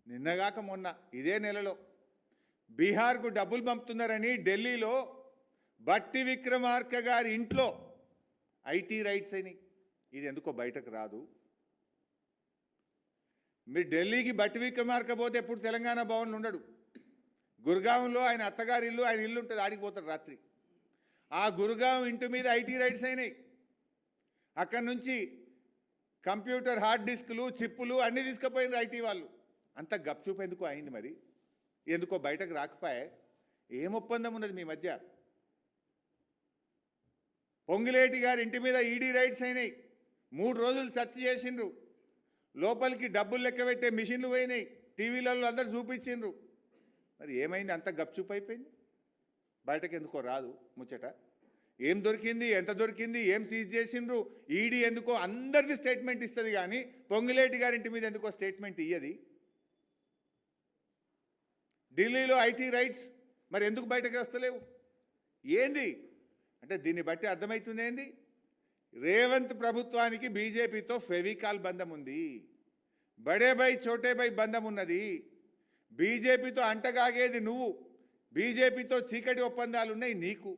నిన్నగాక మొన్న ఇదే నెలలో బీహార్కు డబ్బులు పంపుతున్నారని ఢిల్లీలో బట్టి విక్రమార్క గారి ఇంట్లో ఐటీ రైట్స్ అయినాయి. ఇది ఎందుకో బయటకు రాదు. మీరు ఢిల్లీకి బట్టి విక్రమార్క పోతే ఎప్పుడు తెలంగాణ భవన్లో ఉండడు. గురుగాంలో ఆయన అత్తగారి ఇల్లు, ఆయన ఇల్లు ఉంటుంది, ఆడికి పోతాడు రాత్రి. ఆ గురుగాం ఇంటి మీద ఐటీ రైట్స్ అయినాయి. అక్కడి నుంచి కంప్యూటర్ హార్డ్ డిస్కులు, చిప్పులు అన్నీ తీసుకుపోయినారు ఐటీ వాళ్ళు. అంత గప్చూపు ఎందుకు అయింది మరి? ఎందుకో బయటకు రాకపోయే? ఏం ఒప్పందం ఉన్నది మీ మధ్య? పొంగిలేటి గారి ఇంటి మీద ఈడీ రైట్స్ అయినాయి. 3 రోజులు సెర్చ్ చేసిండ్రు. లోపలికి డబ్బులు లెక్క పెట్టే మిషన్లు పోయినాయి. టీవీలలో అందరు చూపించిండ్రు. మరి ఏమైంది? అంత గప్చూపు అయిపోయింది. బయటకు ఎందుకో రాదు ముచ్చట. ఏం దొరికింది, ఎంత దొరికింది, ఏం సీజ్ చేసిండ్రు? ఈడీ ఎందుకో అందరిది స్టేట్మెంట్ ఇస్తుంది, కానీ పొంగిలేటి గారి ఇంటి మీద ఎందుకో స్టేట్మెంట్ ఇయ్యది. ఢిల్లీలో ఐటీ రైట్స్ మరి ఎందుకు బయటకు వస్తలేవు? ఏంది అంటే దీన్ని బట్టి అర్థమవుతుంది ఏంది? రేవంత్ ప్రభుత్వానికి బీజేపీతో ఫెవికాల్ బంధం ఉంది, బడే బై చోటే బై బంధం ఉన్నది. బీజేపీతో అంటగాగేది నువ్వు, బీజేపీతో చీకటి ఒప్పందాలు ఉన్నాయి నీకు.